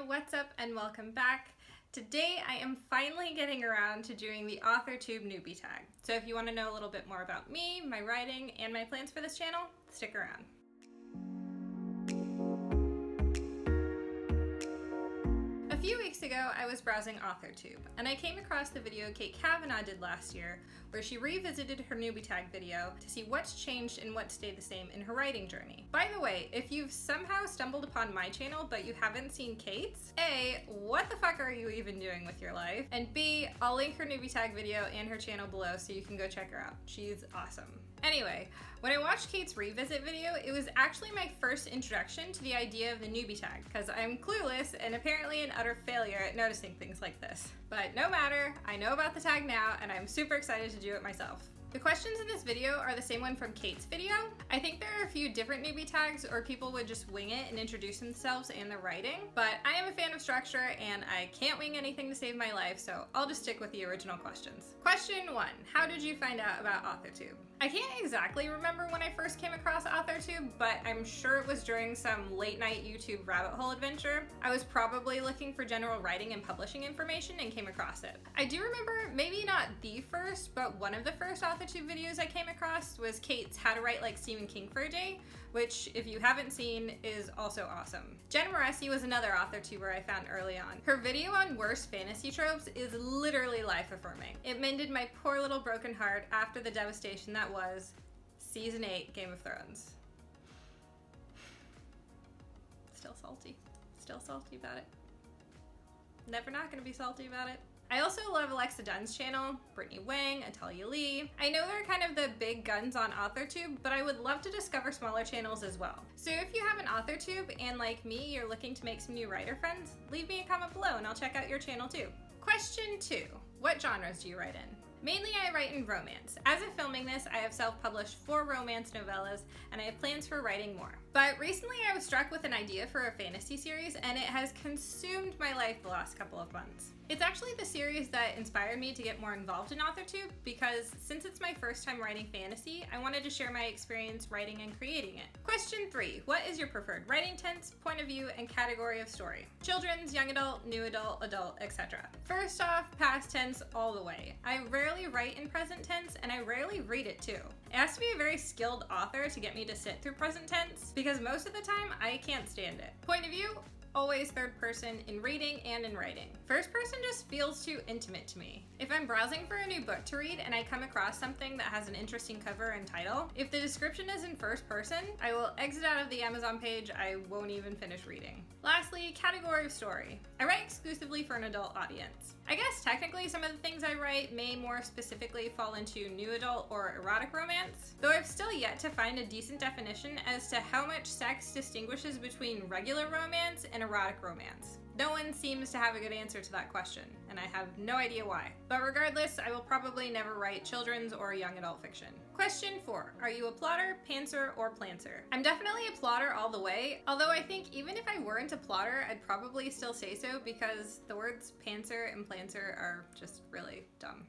what's up and welcome back. Today I am finally getting around to doing the Authortube Newbie Tag. So if you want to know a little bit more about me, my writing, and my plans for this channel, stick around. A few weeks ago, I was browsing Authortube, and I came across the video Kate Kavanaugh did last year, where she revisited her Newbie Tag video to see what's changed and what stayed the same in her writing journey. By the way, if you've somehow stumbled upon my channel but you haven't seen Kate's, A, what the fuck are you even doing with your life? And B, I'll link her Newbie Tag video and her channel below so you can go check her out. She's awesome. Anyway, when I watched Kate's revisit video, it was actually my first introduction to the idea of the Newbie Tag, because I'm clueless and apparently an utter failure at noticing things like this. But no matter, I know about the tag now and I'm super excited to do it myself. The questions in this video are the same one from Kate's video. I think there are a few different newbie tags, or people would just wing it and introduce themselves and their writing, but I am a fan of structure and I can't wing anything to save my life, so I'll just stick with the original questions. Question 1. How did you find out about Authortube? I can't exactly remember when I first came across Authortube, but I'm sure it was during some late night YouTube rabbit hole adventure. I was probably looking for general writing and publishing information and came across it. I do remember, maybe not the first, but one of the first Authortube videos I came across was Kate's How to Write Like Stephen King for a Day, which, if you haven't seen, is also awesome. Jen Moreci was another Authortuber I found early on. Her video on worst fantasy tropes is literally life-affirming. It mended my poor little broken heart after the devastation that was Season 8 Game of Thrones. Still salty. Still salty about it. Never not gonna be salty about it. I also love Alexa Dunn's channel, Brittany Wang, Atalia Lee. I know they're kind of the big guns on Authortube, but I would love to discover smaller channels as well. So if you have an Authortube and like me, you're looking to make some new writer friends, leave me a comment below and I'll check out your channel too. Question 2. What genres do you write in? Mainly I write in romance. As of filming this, I have self-published 4 romance novellas, and I have plans for writing more. But recently I was struck with an idea for a fantasy series, and it has consumed my life the last couple of months. It's actually the series that inspired me to get more involved in Authortube, because since it's my first time writing fantasy, I wanted to share my experience writing and creating it. Question 3. What is your preferred writing tense, point of view, and category of story? Children's, young adult, new adult, adult, etc. First off, past tense all the way. I rarely write in present tense, and I rarely read it too. It has to be a very skilled author to get me to sit through present tense, because most of the time I can't stand it. Point of view? Always third person in reading and in writing. First person just feels too intimate to me. If I'm browsing for a new book to read and I come across something that has an interesting cover and title, if the description is in first person, I will exit out of the Amazon page. I won't even finish reading. Lastly, category of story. I write exclusively for an adult audience. I guess technically some of the things I write may more specifically fall into new adult or erotic romance, though I've still yet to find a decent definition as to how much sex distinguishes between regular romance and erotic romance. No one seems to have a good answer to that question, and I have no idea why. But regardless, I will probably never write children's or young adult fiction. Question 4. Are you a plotter, pantser, or planter? I'm definitely a plotter all the way, although I think even if I weren't a plotter, I'd probably still say so because the words pantser and planter are just really dumb.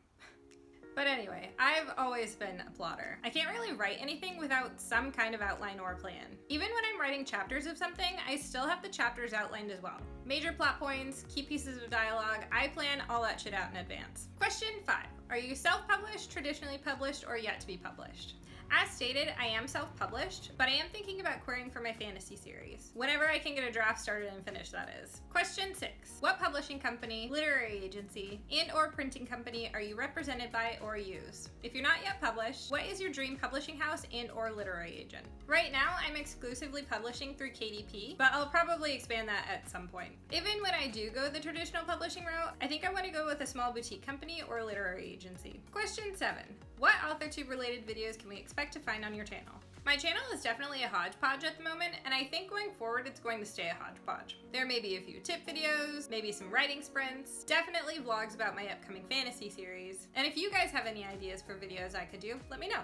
But anyway, I've always been a plotter. I can't really write anything without some kind of outline or plan. Even when I'm writing chapters of something, I still have the chapters outlined as well. Major plot points, key pieces of dialogue, I plan all that shit out in advance. Question 5. Are you self-published, traditionally published, or yet to be published? As stated, I am self-published, but I am thinking about querying for my fantasy series. Whenever I can get a draft started and finished, that is. Question 6. What publishing company, literary agency, and/or printing company are you represented by or use? If you're not yet published, what is your dream publishing house and/or literary agent? Right now, I'm exclusively publishing through KDP, but I'll probably expand that at some point. Even when I do go the traditional publishing route, I think I want to go with a small boutique company or literary agency. Question 7. What Authortube related videos can we expect to find on your channel? My channel is definitely a hodgepodge at the moment, and I think going forward it's going to stay a hodgepodge. There may be a few tip videos, maybe some writing sprints, definitely vlogs about my upcoming fantasy series, and if you guys have any ideas for videos I could do, let me know.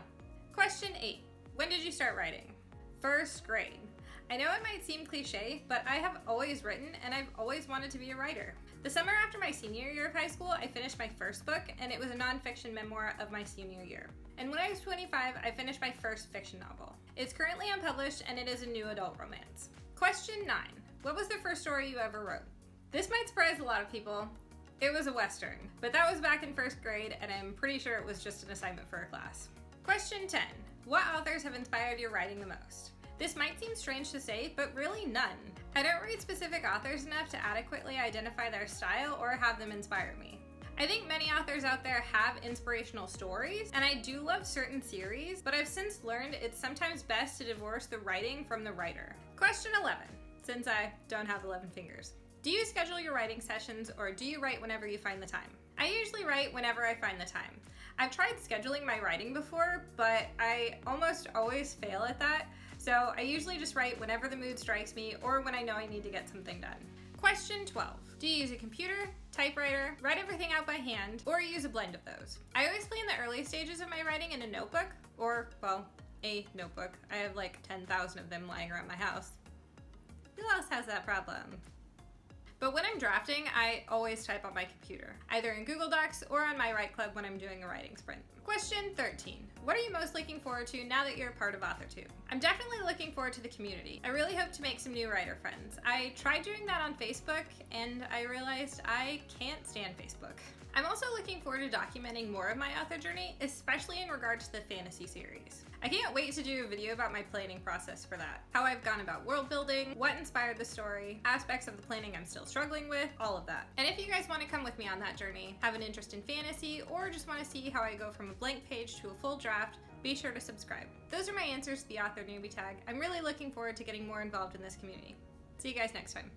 Question 8. When did you start writing? First grade. I know it might seem cliche, but I have always written and I've always wanted to be a writer. The summer after my senior year of high school, I finished my first book, and it was a nonfiction memoir of my senior year. And when I was 25, I finished my first fiction novel. It's currently unpublished, and it is a new adult romance. Question 9. What was the first story you ever wrote? This might surprise a lot of people. It was a Western, but that was back in 1st grade, and I'm pretty sure it was just an assignment for a class. Question 10. What authors have inspired your writing the most? This might seem strange to say, but really none. I don't read specific authors enough to adequately identify their style or have them inspire me. I think many authors out there have inspirational stories, and I do love certain series, but I've since learned it's sometimes best to divorce the writing from the writer. Question 11, since I don't have 11 fingers. Do you schedule your writing sessions, or do you write whenever you find the time? I usually write whenever I find the time. I've tried scheduling my writing before, but I almost always fail at that, so I usually just write whenever the mood strikes me or when I know I need to get something done. Question 12. Do you use a computer, typewriter, write everything out by hand, or use a blend of those? I always plan the early stages of my writing in a notebook, or, well, a notebook. I have like 10,000 of them lying around my house. Who else has that problem? But when I'm drafting, I always type on my computer, either in Google Docs or on my Write Club when I'm doing a writing sprint. Question 13. What are you most looking forward to now that you're a part of Authortube? I'm definitely looking forward to the community. I really hope to make some new writer friends. I tried doing that on Facebook, and I realized I can't stand Facebook. I'm also looking forward to documenting more of my author journey, especially in regard to the fantasy series. I can't wait to do a video about my planning process for that. How I've gone about world building, what inspired the story, aspects of the planning I'm still struggling with, all of that. And if you guys want to come with me on that journey, have an interest in fantasy, or just want to see how I go from a blank page to a full draft, be sure to subscribe. Those are my answers to the Author Newbie Tag. I'm really looking forward to getting more involved in this community. See you guys next time.